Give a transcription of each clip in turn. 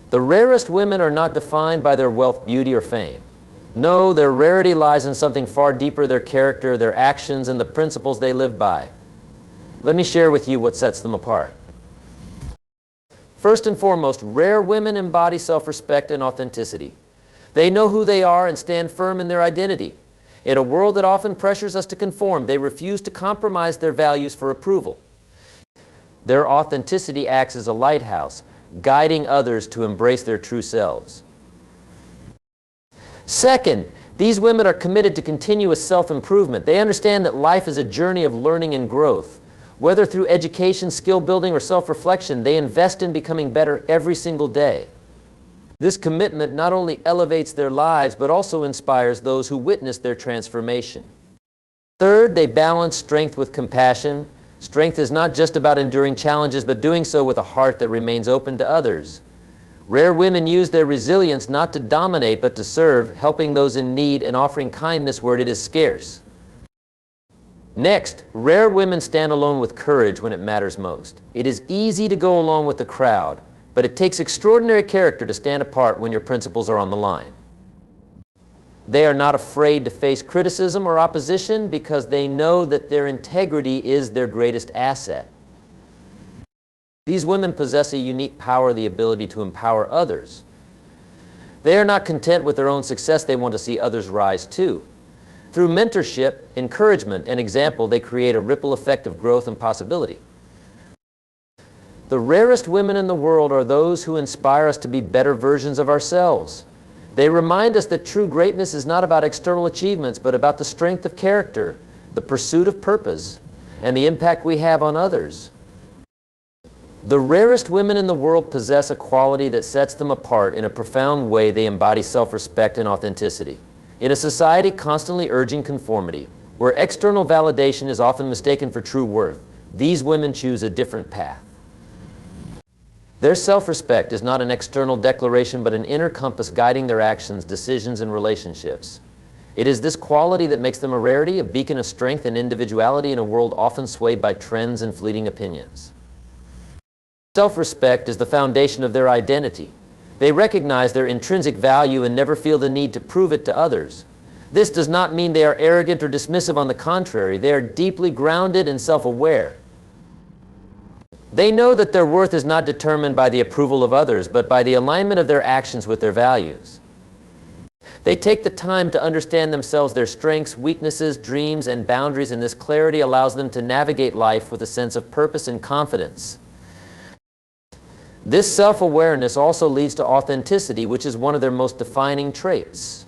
The rarest women are not defined by their wealth, beauty, or fame. No, their rarity lies in something far deeper: their character, their actions, and the principles they live by. Let me share with you what sets them apart. First and foremost, rare women embody self-respect and authenticity. They know who they are and stand firm in their identity. In a world that often pressures us to conform, they refuse to compromise their values for approval. Their authenticity acts as a lighthouse, guiding others to embrace their true selves. Second, these women are committed to continuous self-improvement. They understand that life is a journey of learning and growth. Whether through education, skill building, or self-reflection, they invest in becoming better every single day. This commitment not only elevates their lives, but also inspires those who witness their transformation. Third, they balance strength with compassion. Strength is not just about enduring challenges, but doing so with a heart that remains open to others. Rare women use their resilience not to dominate, but to serve, helping those in need and offering kindness where it is scarce. Next, rare women stand alone with courage when it matters most. It is easy to go along with the crowd, but it takes extraordinary character to stand apart when your principles are on the line. They are not afraid to face criticism or opposition because they know that their integrity is their greatest asset. These women possess a unique power, the ability to empower others. They are not content with their own success, they want to see others rise too. Through mentorship, encouragement, and example, they create a ripple effect of growth and possibility. The rarest women in the world are those who inspire us to be better versions of ourselves. They remind us that true greatness is not about external achievements, but about the strength of character, the pursuit of purpose, and the impact we have on others. The rarest women in the world possess a quality that sets them apart. In a profound way, they embody self-respect and authenticity. In a society constantly urging conformity, where external validation is often mistaken for true worth, these women choose a different path. Their self-respect is not an external declaration, but an inner compass guiding their actions, decisions, and relationships. It is this quality that makes them a rarity, a beacon of strength and individuality in a world often swayed by trends and fleeting opinions. Self-respect is the foundation of their identity. They recognize their intrinsic value and never feel the need to prove it to others. This does not mean they are arrogant or dismissive. On the contrary, they are deeply grounded and self-aware. They know that their worth is not determined by the approval of others, but by the alignment of their actions with their values. They take the time to understand themselves, their strengths, weaknesses, dreams, and boundaries, and this clarity allows them to navigate life with a sense of purpose and confidence. This self-awareness also leads to authenticity, which is one of their most defining traits.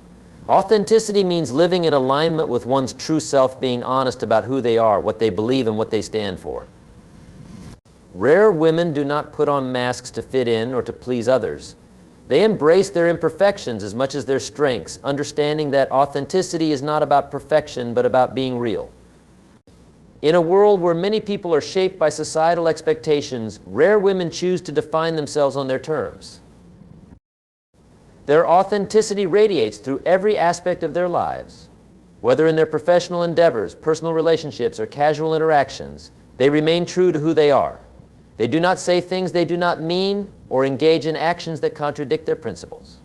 Authenticity means living in alignment with one's true self, being honest about who they are, what they believe, and what they stand for. Rare women do not put on masks to fit in or to please others. They embrace their imperfections as much as their strengths, understanding that authenticity is not about perfection, but about being real. In a world where many people are shaped by societal expectations, rare women choose to define themselves on their terms. Their authenticity radiates through every aspect of their lives. Whether in their professional endeavors, personal relationships, or casual interactions, they remain true to who they are. They do not say things they do not mean or engage in actions that contradict their principles.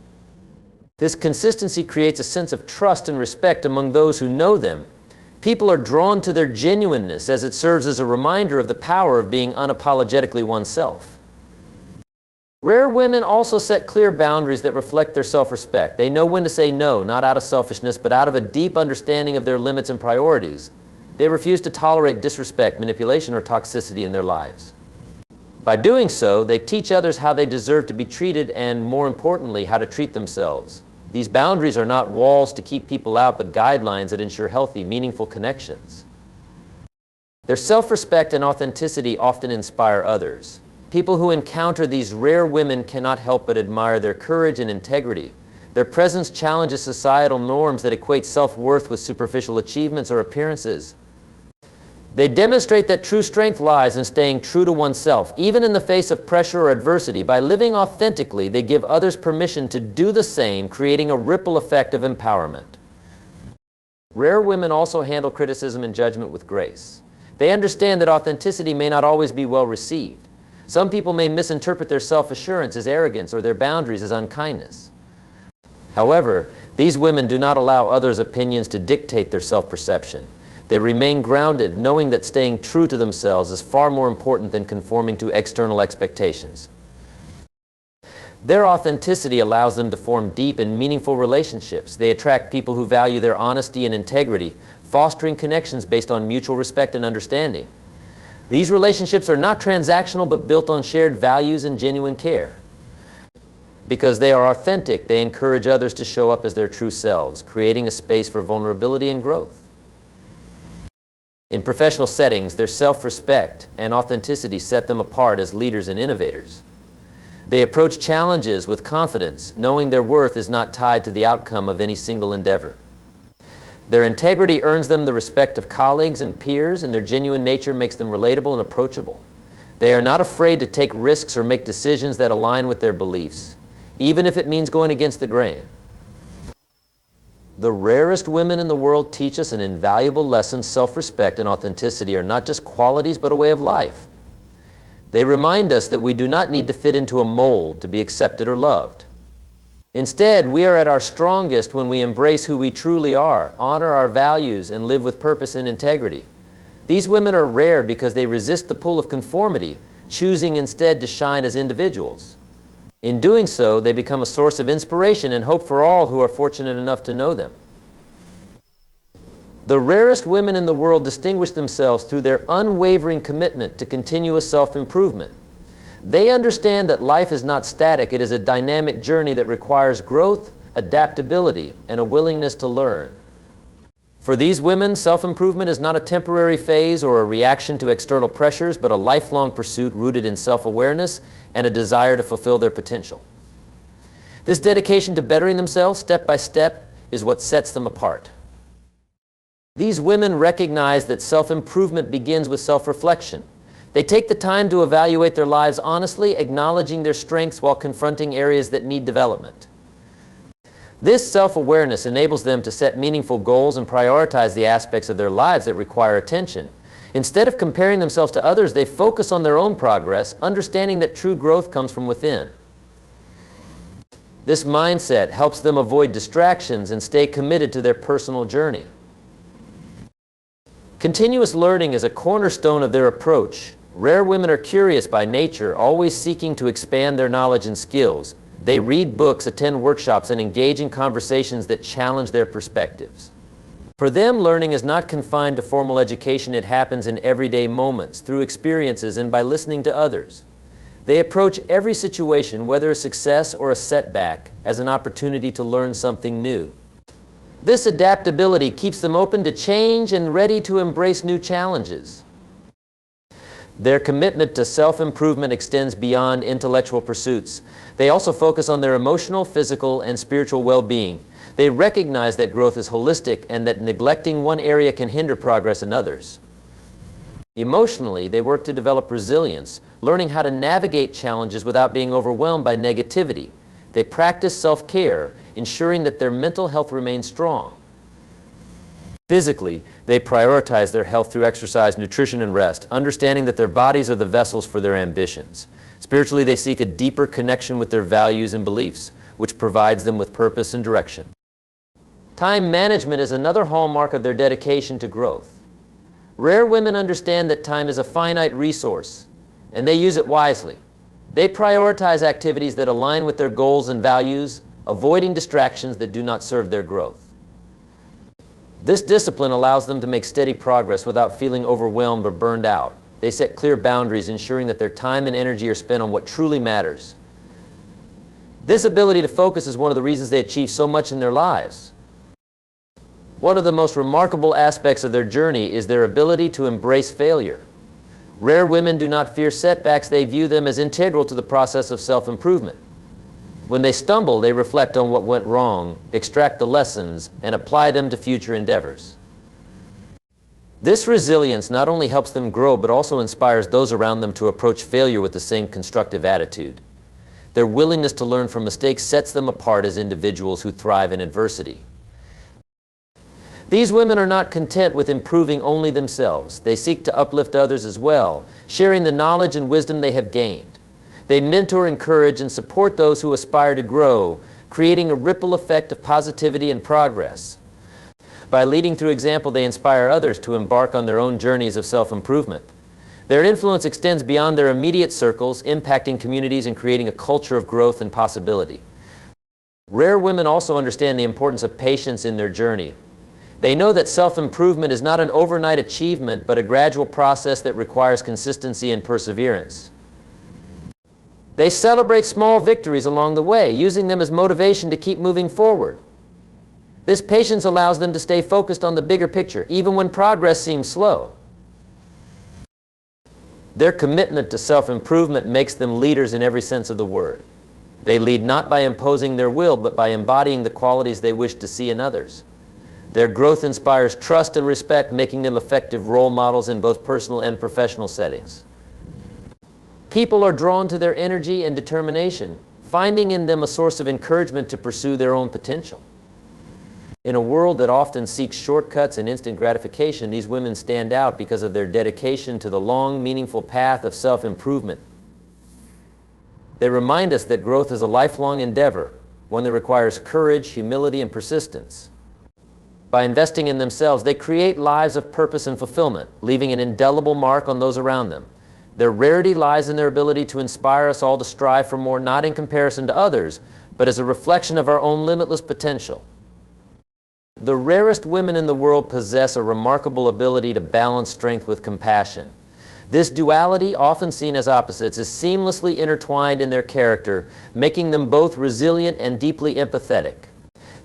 This consistency creates a sense of trust and respect among those who know them. People are drawn to their genuineness as it serves as a reminder of the power of being unapologetically oneself. Rare women also set clear boundaries that reflect their self-respect. They know when to say no, not out of selfishness, but out of a deep understanding of their limits and priorities. They refuse to tolerate disrespect, manipulation, or toxicity in their lives. By doing so, they teach others how they deserve to be treated and, more importantly, how to treat themselves. These boundaries are not walls to keep people out, but guidelines that ensure healthy, meaningful connections. Their self-respect and authenticity often inspire others. People who encounter these rare women cannot help but admire their courage and integrity. Their presence challenges societal norms that equate self-worth with superficial achievements or appearances. They demonstrate that true strength lies in staying true to oneself, even in the face of pressure or adversity. By living authentically, they give others permission to do the same, creating a ripple effect of empowerment. Rare women also handle criticism and judgment with grace. They understand that authenticity may not always be well received. Some people may misinterpret their self-assurance as arrogance or their boundaries as unkindness. However, these women do not allow others' opinions to dictate their self-perception. They remain grounded, knowing that staying true to themselves is far more important than conforming to external expectations. Their authenticity allows them to form deep and meaningful relationships. They attract people who value their honesty and integrity, fostering connections based on mutual respect and understanding. These relationships are not transactional but built on shared values and genuine care. Because they are authentic, they encourage others to show up as their true selves, creating a space for vulnerability and growth. In professional settings, their self-respect and authenticity set them apart as leaders and innovators. They approach challenges with confidence, knowing their worth is not tied to the outcome of any single endeavor. Their integrity earns them the respect of colleagues and peers, and their genuine nature makes them relatable and approachable. They are not afraid to take risks or make decisions that align with their beliefs, even if it means going against the grain. The rarest women in the world teach us an invaluable lesson. Self-respect and authenticity are not just qualities but a way of life. They remind us that we do not need to fit into a mold to be accepted or loved. Instead, we are at our strongest when we embrace who we truly are, honor our values, and live with purpose and integrity. These women are rare because they resist the pull of conformity, choosing instead to shine as individuals. In doing so, they become a source of inspiration and hope for all who are fortunate enough to know them. The rarest women in the world distinguish themselves through their unwavering commitment to continuous self-improvement. They understand that life is not static, it is a dynamic journey that requires growth, adaptability, and a willingness to learn. For these women, self-improvement is not a temporary phase or a reaction to external pressures, but a lifelong pursuit rooted in self-awareness and a desire to fulfill their potential. This dedication to bettering themselves step by step is what sets them apart. These women recognize that self-improvement begins with self-reflection. They take the time to evaluate their lives honestly, acknowledging their strengths while confronting areas that need development. This self-awareness enables them to set meaningful goals and prioritize the aspects of their lives that require attention. Instead of comparing themselves to others, they focus on their own progress, understanding that true growth comes from within. This mindset helps them avoid distractions and stay committed to their personal journey. Continuous learning is a cornerstone of their approach. Rare women are curious by nature, always seeking to expand their knowledge and skills. They read books, attend workshops, and engage in conversations that challenge their perspectives. For them, learning is not confined to formal education. It happens in everyday moments, through experiences, and by listening to others. They approach every situation, whether a success or a setback, as an opportunity to learn something new. This adaptability keeps them open to change and ready to embrace new challenges. Their commitment to self-improvement extends beyond intellectual pursuits. They also focus on their emotional, physical, and spiritual well-being. They recognize that growth is holistic and that neglecting one area can hinder progress in others. Emotionally, they work to develop resilience, learning how to navigate challenges without being overwhelmed by negativity. They practice self-care, ensuring that their mental health remains strong. Physically, they prioritize their health through exercise, nutrition, and rest, understanding that their bodies are the vessels for their ambitions. Spiritually, they seek a deeper connection with their values and beliefs, which provides them with purpose and direction. Time management is another hallmark of their dedication to growth. Rare women understand that time is a finite resource, and they use it wisely. They prioritize activities that align with their goals and values, avoiding distractions that do not serve their growth. This discipline allows them to make steady progress without feeling overwhelmed or burned out. They set clear boundaries, ensuring that their time and energy are spent on what truly matters. This ability to focus is one of the reasons they achieve so much in their lives. One of the most remarkable aspects of their journey is their ability to embrace failure. Rare women do not fear setbacks. They view them as integral to the process of self-improvement. When they stumble, they reflect on what went wrong, extract the lessons, and apply them to future endeavors. This resilience not only helps them grow, but also inspires those around them to approach failure with the same constructive attitude. Their willingness to learn from mistakes sets them apart as individuals who thrive in adversity. These women are not content with improving only themselves. They seek to uplift others as well, sharing the knowledge and wisdom they have gained. They mentor, encourage, and support those who aspire to grow, creating a ripple effect of positivity and progress. By leading through example, they inspire others to embark on their own journeys of self-improvement. Their influence extends beyond their immediate circles, impacting communities and creating a culture of growth and possibility. Rare women also understand the importance of patience in their journey. They know that self-improvement is not an overnight achievement, but a gradual process that requires consistency and perseverance. They celebrate small victories along the way, using them as motivation to keep moving forward. This patience allows them to stay focused on the bigger picture, even when progress seems slow. Their commitment to self-improvement makes them leaders in every sense of the word. They lead not by imposing their will, but by embodying the qualities they wish to see in others. Their growth inspires trust and respect, making them effective role models in both personal and professional settings. People are drawn to their energy and determination, finding in them a source of encouragement to pursue their own potential. In a world that often seeks shortcuts and instant gratification, these women stand out because of their dedication to the long, meaningful path of self-improvement. They remind us that growth is a lifelong endeavor, one that requires courage, humility, and persistence. By investing in themselves, they create lives of purpose and fulfillment, leaving an indelible mark on those around them. Their rarity lies in their ability to inspire us all to strive for more, not in comparison to others, but as a reflection of our own limitless potential. The rarest women in the world possess a remarkable ability to balance strength with compassion. This duality, often seen as opposites, is seamlessly intertwined in their character, making them both resilient and deeply empathetic.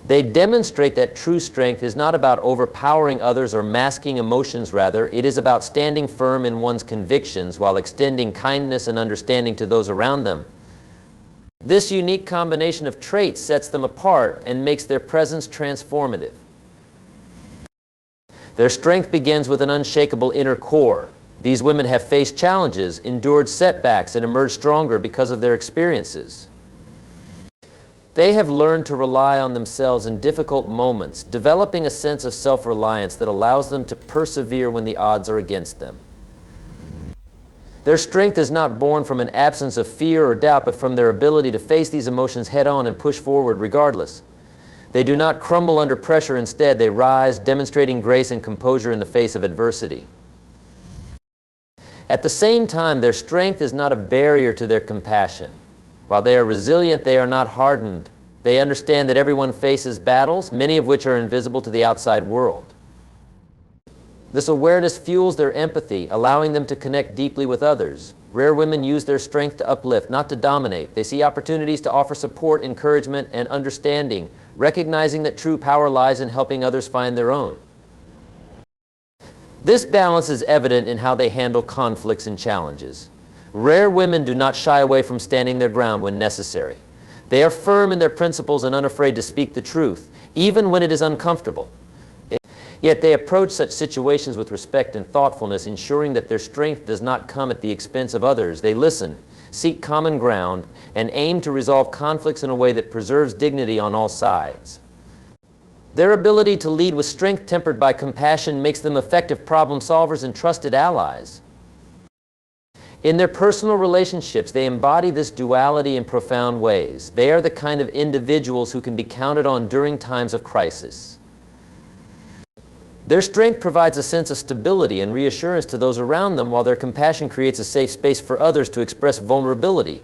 They demonstrate that true strength is not about overpowering others or masking emotions. Rather, it is about standing firm in one's convictions while extending kindness and understanding to those around them. This unique combination of traits sets them apart and makes their presence transformative. Their strength begins with an unshakable inner core. These women have faced challenges, endured setbacks, and emerged stronger because of their experiences. They have learned to rely on themselves in difficult moments, developing a sense of self-reliance that allows them to persevere when the odds are against them. Their strength is not born from an absence of fear or doubt, but from their ability to face these emotions head-on and push forward regardless. They do not crumble under pressure. Instead, they rise, demonstrating grace and composure in the face of adversity. At the same time, their strength is not a barrier to their compassion. While they are resilient, they are not hardened. They understand that everyone faces battles, many of which are invisible to the outside world. This awareness fuels their empathy, allowing them to connect deeply with others. Rare women use their strength to uplift, not to dominate. They see opportunities to offer support, encouragement, and understanding, recognizing that true power lies in helping others find their own. This balance is evident in how they handle conflicts and challenges. Rare women do not shy away from standing their ground when necessary. They are firm in their principles and unafraid to speak the truth, even when it is uncomfortable. Yet they approach such situations with respect and thoughtfulness, ensuring that their strength does not come at the expense of others. They listen, seek common ground, and aim to resolve conflicts in a way that preserves dignity on all sides. Their ability to lead with strength tempered by compassion makes them effective problem solvers and trusted allies. In their personal relationships, they embody this duality in profound ways. They are the kind of individuals who can be counted on during times of crisis. Their strength provides a sense of stability and reassurance to those around them, while their compassion creates a safe space for others to express vulnerability.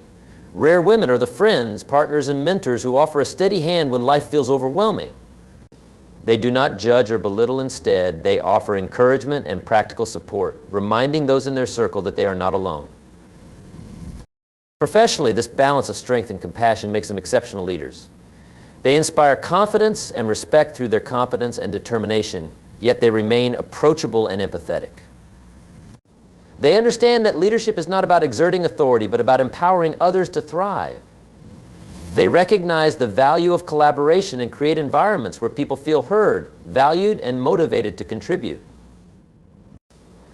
Rare women are the friends, partners, and mentors who offer a steady hand when life feels overwhelming. They do not judge or belittle. Instead, they offer encouragement and practical support, reminding those in their circle that they are not alone. Professionally, this balance of strength and compassion makes them exceptional leaders. They inspire confidence and respect through their competence and determination, yet they remain approachable and empathetic. They understand that leadership is not about exerting authority, but about empowering others to thrive. They recognize the value of collaboration and create environments where people feel heard, valued, and motivated to contribute.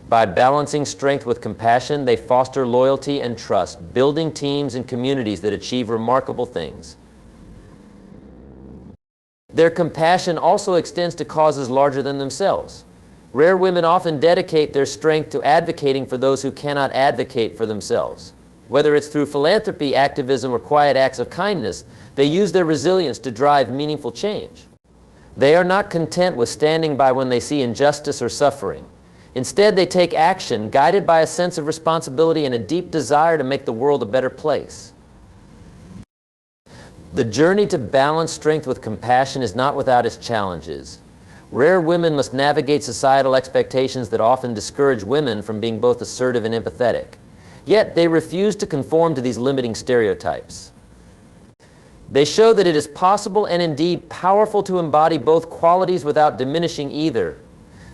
By balancing strength with compassion, they foster loyalty and trust, building teams and communities that achieve remarkable things. Their compassion also extends to causes larger than themselves. Rare women often dedicate their strength to advocating for those who cannot advocate for themselves. Whether it's through philanthropy, activism, or quiet acts of kindness, they use their resilience to drive meaningful change. They are not content with standing by when they see injustice or suffering. Instead, they take action, guided by a sense of responsibility and a deep desire to make the world a better place. The journey to balance strength with compassion is not without its challenges. Rare women must navigate societal expectations that often discourage women from being both assertive and empathetic. Yet, they refuse to conform to these limiting stereotypes. They show that it is possible and indeed powerful to embody both qualities without diminishing either.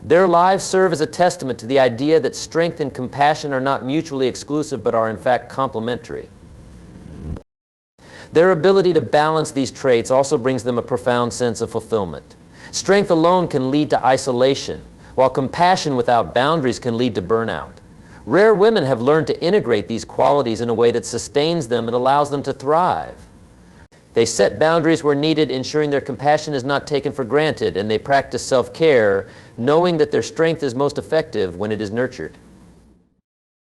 Their lives serve as a testament to the idea that strength and compassion are not mutually exclusive but are in fact complementary. Their ability to balance these traits also brings them a profound sense of fulfillment. Strength alone can lead to isolation, while compassion without boundaries can lead to burnout. Rare women have learned to integrate these qualities in a way that sustains them and allows them to thrive. They set boundaries where needed, ensuring their compassion is not taken for granted, and they practice self-care, knowing that their strength is most effective when it is nurtured.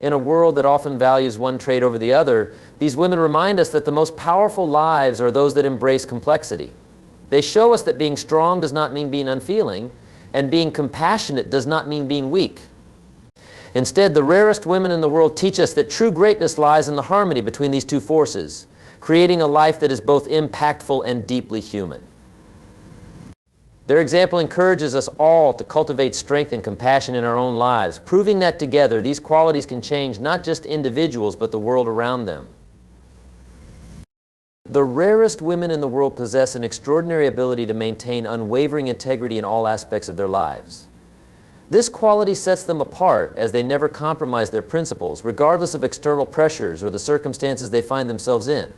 In a world that often values one trait over the other, these women remind us that the most powerful lives are those that embrace complexity. They show us that being strong does not mean being unfeeling, and being compassionate does not mean being weak. Instead, the rarest women in the world teach us that true greatness lies in the harmony between these two forces, creating a life that is both impactful and deeply human. Their example encourages us all to cultivate strength and compassion in our own lives, proving that together these qualities can change not just individuals but the world around them. The rarest women in the world possess an extraordinary ability to maintain unwavering integrity in all aspects of their lives. This quality sets them apart as they never compromise their principles, regardless of external pressures or the circumstances they find themselves in.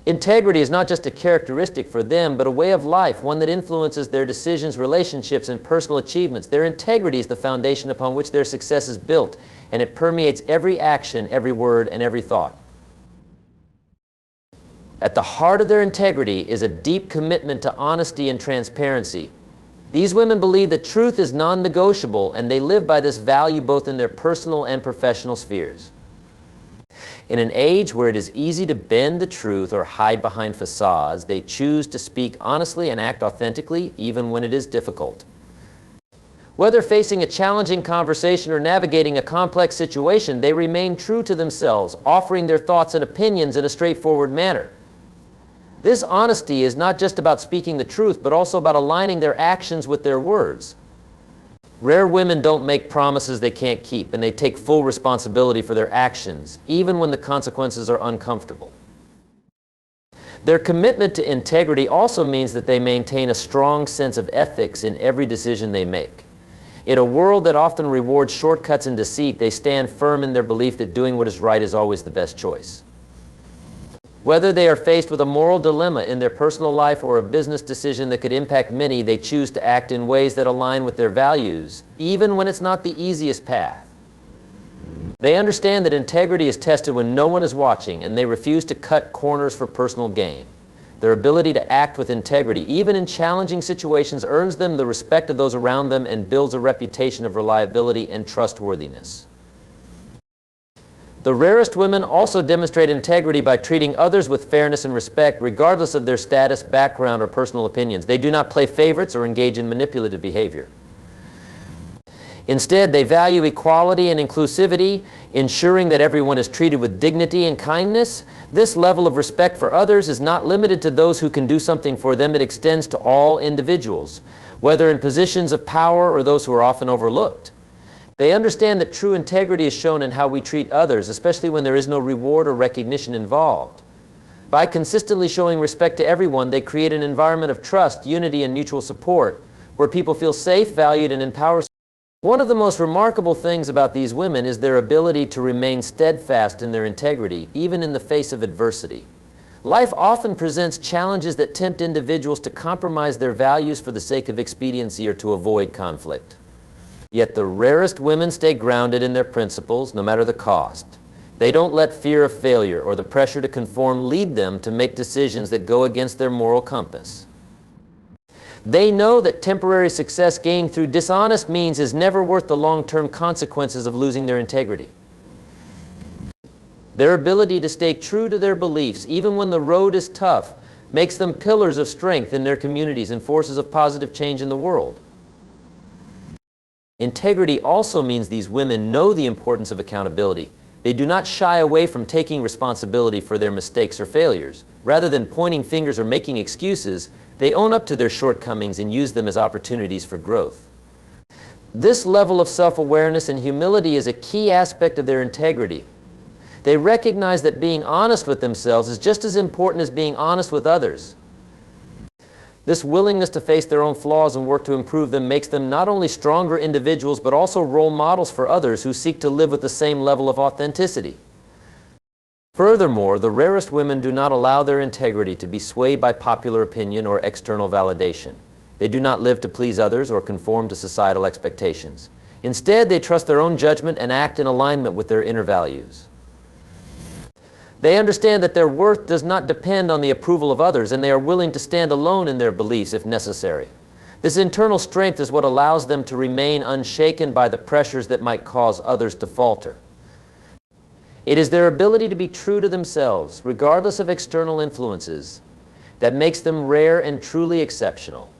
Integrity is not just a characteristic for them, but a way of life, one that influences their decisions, relationships, and personal achievements. Their integrity is the foundation upon which their success is built, and it permeates every action, every word, and every thought. At the heart of their integrity is a deep commitment to honesty and transparency. These women believe that truth is non-negotiable, and they live by this value both in their personal and professional spheres. In an age where it is easy to bend the truth or hide behind facades, they choose to speak honestly and act authentically, even when it is difficult. Whether facing a challenging conversation or navigating a complex situation, they remain true to themselves, offering their thoughts and opinions in a straightforward manner. This honesty is not just about speaking the truth, but also about aligning their actions with their words. Rare women don't make promises they can't keep, and they take full responsibility for their actions, even when the consequences are uncomfortable. Their commitment to integrity also means that they maintain a strong sense of ethics in every decision they make. In a world that often rewards shortcuts and deceit, they stand firm in their belief that doing what is right is always the best choice. Whether they are faced with a moral dilemma in their personal life or a business decision that could impact many, they choose to act in ways that align with their values, even when it's not the easiest path. They understand that integrity is tested when no one is watching, and they refuse to cut corners for personal gain. Their ability to act with integrity, even in challenging situations, earns them the respect of those around them and builds a reputation of reliability and trustworthiness. The rarest women also demonstrate integrity by treating others with fairness and respect, regardless of their status, background, or personal opinions. They do not play favorites or engage in manipulative behavior. Instead, they value equality and inclusivity, ensuring that everyone is treated with dignity and kindness. This level of respect for others is not limited to those who can do something for them. It extends to all individuals, whether in positions of power or those who are often overlooked. They understand that true integrity is shown in how we treat others, especially when there is no reward or recognition involved. By consistently showing respect to everyone, they create an environment of trust, unity, and mutual support, where people feel safe, valued, and empowered. One of the most remarkable things about these women is their ability to remain steadfast in their integrity, even in the face of adversity. Life often presents challenges that tempt individuals to compromise their values for the sake of expediency or to avoid conflict. Yet the rarest women stay grounded in their principles, no matter the cost. They don't let fear of failure or the pressure to conform lead them to make decisions that go against their moral compass. They know that temporary success gained through dishonest means is never worth the long-term consequences of losing their integrity. Their ability to stay true to their beliefs, even when the road is tough, makes them pillars of strength in their communities and forces of positive change in the world. Integrity also means these women know the importance of accountability. They do not shy away from taking responsibility for their mistakes or failures. Rather than pointing fingers or making excuses, they own up to their shortcomings and use them as opportunities for growth. This level of self-awareness and humility is a key aspect of their integrity. They recognize that being honest with themselves is just as important as being honest with others. This willingness to face their own flaws and work to improve them makes them not only stronger individuals but also role models for others who seek to live with the same level of authenticity. Furthermore, the rarest women do not allow their integrity to be swayed by popular opinion or external validation. They do not live to please others or conform to societal expectations. Instead, they trust their own judgment and act in alignment with their inner values. They understand that their worth does not depend on the approval of others, and they are willing to stand alone in their beliefs if necessary. This internal strength is what allows them to remain unshaken by the pressures that might cause others to falter. It is their ability to be true to themselves, regardless of external influences, that makes them rare and truly exceptional.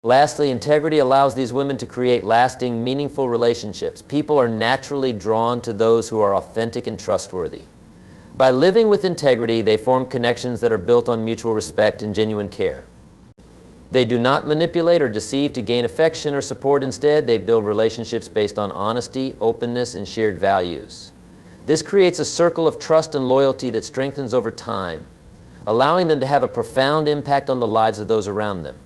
Lastly, integrity allows these women to create lasting, meaningful relationships. People are naturally drawn to those who are authentic and trustworthy. By living with integrity, they form connections that are built on mutual respect and genuine care. They do not manipulate or deceive to gain affection or support. Instead, they build relationships based on honesty, openness, and shared values. This creates a circle of trust and loyalty that strengthens over time, allowing them to have a profound impact on the lives of those around them.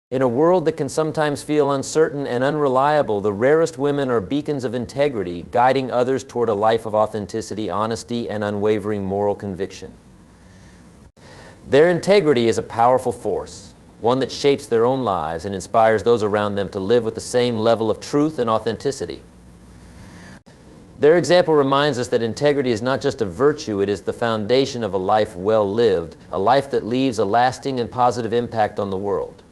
In a world that can sometimes feel uncertain and unreliable, the rarest women are beacons of integrity, guiding others toward a life of authenticity, honesty, and unwavering moral conviction. Their integrity is a powerful force, one that shapes their own lives and inspires those around them to live with the same level of truth and authenticity. Their example reminds us that integrity is not just a virtue, it is the foundation of a life well lived, a life that leaves a lasting and positive impact on the world.